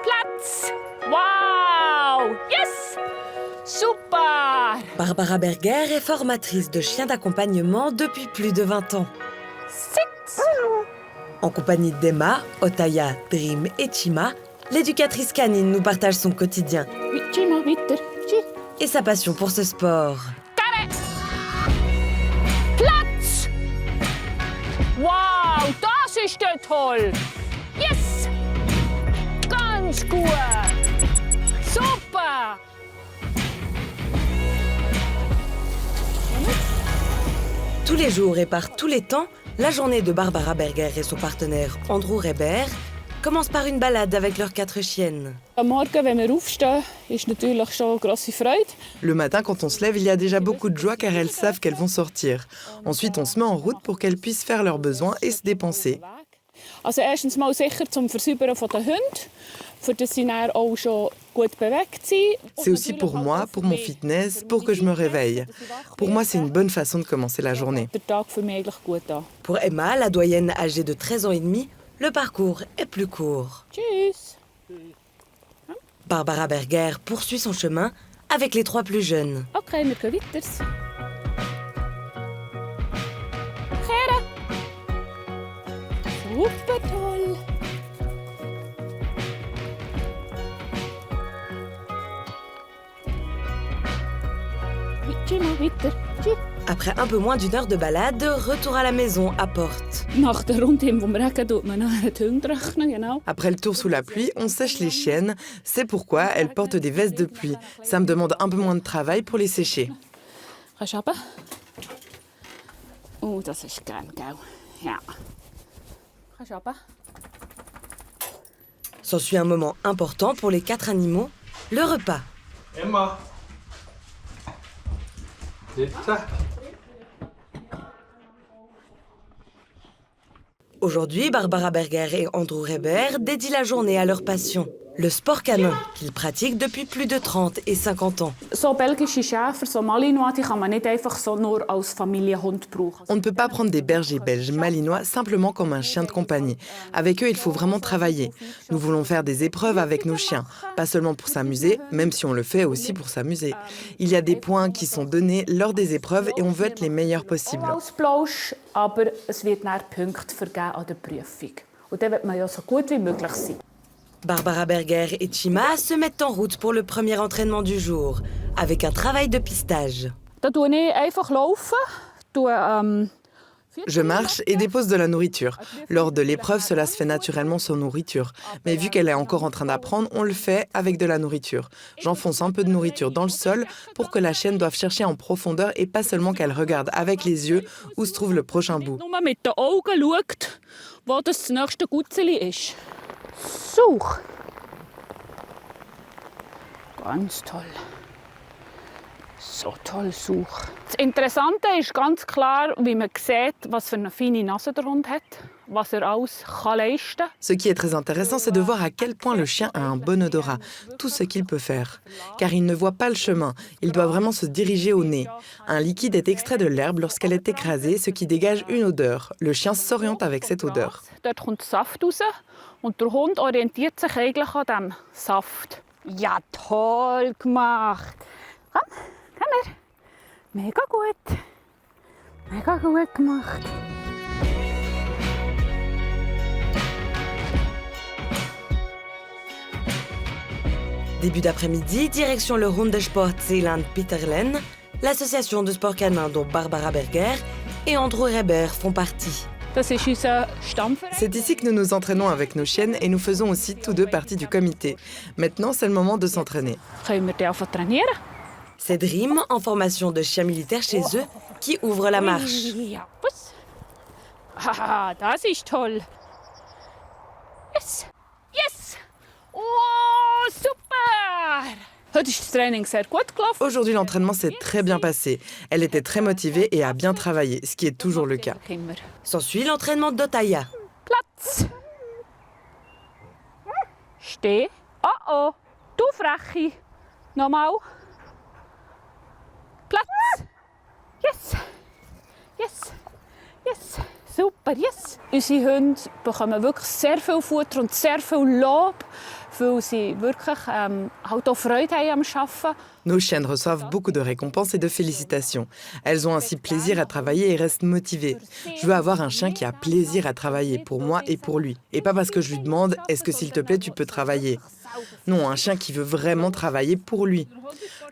Platz! Wow! Yes! Super! Barbara Berger est formatrice de chiens d'accompagnement depuis plus de 20 ans. Sitz! En compagnie d'Emma, Otaya, Dream et Chima, l'éducatrice canine nous partage son quotidien Chima, weiter. et sa passion pour ce sport. Platz! Wow, das ist ja toll! Yes! Ganz gut! Super! Tous les jours et par tous les temps, la journée de Barbara Berger et son partenaire Andrew Reber commence par une balade avec leurs 4 chiennes. Am Morgen, wenn wir aufstehen, ist natürlich schon grosse Freude. Le matin, quand on se lève, il y a déjà beaucoup de joie car elles savent qu'elles vont sortir. Ensuite, on se met en route pour qu'elles puissent faire leurs besoins et se dépenser. Also erstens mal sicher zum Versäubern von den Hunden, für das sie dann auch schon gut bewegt sind. C'est aussi pour moi, pour mon fitness, pour que je me réveille. Pour moi, c'est une bonne façon de commencer la journée. Der Tag für mich eigentlich gut an. Pour Emma, la doyenne âgée de 13 ans et demi, le parcours est plus court. Tschüss. Barbara Berger poursuit son chemin avec les 3 plus jeunes. Okay, wir gehen weiter. Kehren. Super toll. Tschüss, weiter. Tschüss. Après un peu moins d'1 heure de balade, retour à la maison à Porte. Nach der Rundheim, wo wir regen, tut man nachher die Hunde rechnen, genau. Après le tour sous la pluie, on sèche les chiennes. C'est pourquoi elles portent des vestes de pluie. Ça me demande un peu moins de travail pour les sécher. Kannst du runter? Oh, das ist gern, gell? Ja. Kannst du runter? S'ensuit un moment important pour les 4 animaux, le repas. Emma. Bitte. Aujourd'hui, Barbara Berger et Andrew Reber dédient la journée à leur passion, le sport canin, qu'ils pratiquent depuis plus de 30 et 50 ans. So belgische Schäfer, so Malinois, die kann man nicht einfach so nur als Familienhund brauchen. On ne peut pas prendre des bergers belges malinois simplement comme un chien de compagnie. Avec eux, il faut vraiment travailler. Nous voulons faire des épreuves avec nos chiens, pas seulement pour s'amuser, même si on le fait aussi pour s'amuser. Il y a des points qui sont donnés lors des épreuves et on veut être les meilleurs possibles. Als Plausch, aber es wird dann Punkte vergeben an der Prüfung. Und dann wird man ja so gut wie möglich sein. Barbara Berger et Chima se mettent en route pour le premier entraînement du jour, avec un travail de pistage. Da tue ich einfach laufen, Je marche et dépose de la nourriture. Lors de l'épreuve, cela se fait naturellement sans nourriture. Mais vu qu'elle est encore en train d'apprendre, on le fait avec de la nourriture. J'enfonce un peu de nourriture dans le sol pour que la chienne doive chercher en profondeur et pas seulement qu'elle regarde avec les yeux où se trouve le prochain bout. nur mit den Augen schaut, wo das nächste Gutzeli ist. Such. Ganz toll. So toll such. Das Interessante ist ganz klar, wie man sieht, was für eine feine Nase der Hund hat, was alles leisten kann. Ce qui est très intéressant, c'est de voir à quel point le chien a un bon odorat, tout ce qu'il peut faire. Car il ne voit pas le chemin, il doit vraiment se diriger au nez. Un liquide est extrait de l'herbe lorsqu'elle est écrasée, ce qui dégage une odeur. Le chien s'oriente avec cette odeur. Dort kommt Saft raus und der Hund orientiert sich eigentlich an diesem Saft. Ja, toll gemacht. Komm, komm her. Mega gut. Mega gut gemacht. Début d'après-midi, direction le Hundesport Zeeland Peterlen, l'association de sport canin dont Barbara Berger et Andrew Reber font partie. Das ist unser Stammverein. C'est ici que nous nous entraînons avec nos chiennes et nous faisons aussi tous 2 partie du comité. Maintenant, c'est le moment de s'entraîner. Können wir die einfach trainieren? C'est Dream, en formation de chien militaire chez eux, qui ouvre la marche. Ja, was? Haha, das ist toll. Yes! Yes! Oh, super! Heute ist das Training sehr gut gelaufen. Aujourd'hui, l'entraînement s'est très bien passé. Elle était très motivée et a bien travaillé, ce qui est toujours le cas. S'ensuit l'entraînement d'Otaya. Platz! Steh. Oh oh, du Freche. Nochmal. Platz! Yes! Yes! Yes! Super, yes! Unsere Hunde bekommen wirklich sehr viel Futter und sehr viel Lob weil sie wirklich halt auch Freude haben am Arbeiten. Nos chiennes reçoivent beaucoup de récompenses et de félicitations. Elles ont ainsi plaisir à travailler et restent motivées. Je veux avoir un chien qui a plaisir à travailler pour moi et pour lui. Et pas parce que je lui demande « est-ce que s'il te plaît tu peux travailler ?» Non, un chien qui veut vraiment travailler pour lui.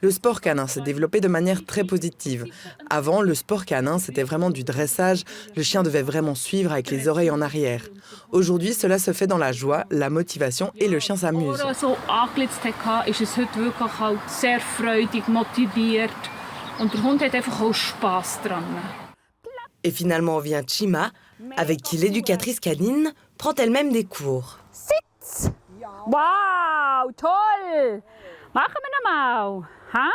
Le sport canin s'est développé de manière très positive. Avant, le sport canin, c'était vraiment du dressage. Le chien devait vraiment suivre avec les oreilles en arrière. Aujourd'hui, cela se fait dans la joie, la motivation et le chien s'amuse. So angelitzt hatte, ist es heute wirklich halt sehr freudig, motiviert. Und der Hund hat einfach auch Spass dran. Et finalement vient Chima, avec qui l'éducatrice canine prend elle-même des cours. Sitz! Wow, toll! Machen wir nochmal. Ha?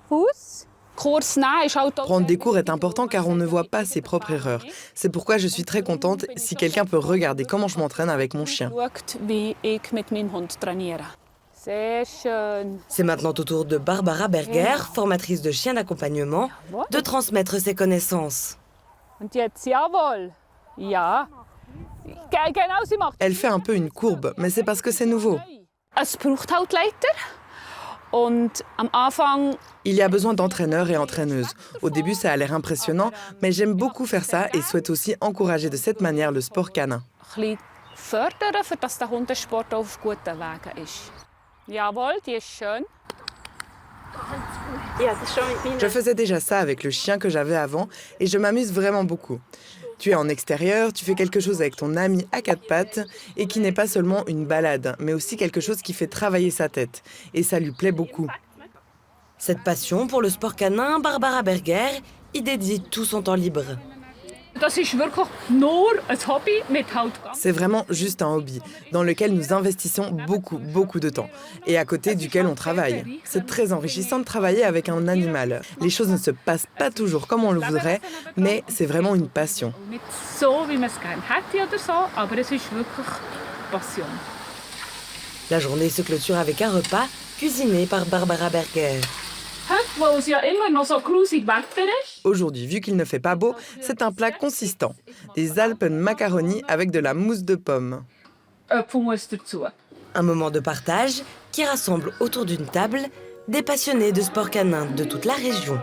Fuß? Kurs nehmen ist halt auch... Prendre des cours est important car on ne voit pas ses propres erreurs. C'est pourquoi je suis très contente si quelqu'un peut regarder comment je m'entraîne avec mon chien. Schaut, wie ich mit meinem Hund trainiere. Sehr schön. C'est maintenant au tour de Barbara Berger, formatrice de chiens d'accompagnement, de transmettre ses connaissances. Und jetzt, jawohl. Ja. Genau, sie macht. Elle fait un peu une courbe, mais c'est parce que c'est nouveau. Es braucht halt Leiter. Und am Anfang... Il y a besoin d'entraîneurs et entraîneuses. Au début, ça a l'air impressionnant, mais j'aime beaucoup faire ça et souhaite aussi encourager de cette manière le sport canin. Ein bisschen fördern, für dass der Hundesport auf guten Wegen ist. Jawohl, die ist schön. Je faisais déjà ça avec le chien que j'avais avant et je m'amuse vraiment beaucoup. Tu es en extérieur, tu fais quelque chose avec ton ami à quatre pattes et qui n'est pas seulement une balade, mais aussi quelque chose qui fait travailler sa tête. Et ça lui plaît beaucoup. Cette passion pour le sport canin, Barbara Berger y dédie tout son temps libre. Das ist wirklich nur ein Hobby mit halt ganz... C'est vraiment juste un hobby dans lequel nous investissons beaucoup de temps et à côté duquel on travaille. C'est très enrichissant de travailler avec un animal. Les choses ne se passent pas toujours comme on le voudrait, mais c'est vraiment une passion. Nicht so, wie man es gerne hätte oder so, aber es ist wirklich Passion. La journée se clôture avec un repas cuisiné par Barbara Berger. Weil es ja immer noch so grusig Wetter ist. Aujourd'hui, vu qu'il ne fait pas beau, c'est un plat consistant. Des Alpen macaroni avec de la mousse de pomme. Apfelmus dazu. Un moment de partage qui rassemble autour d'une table des passionnés de sport canin de toute la région.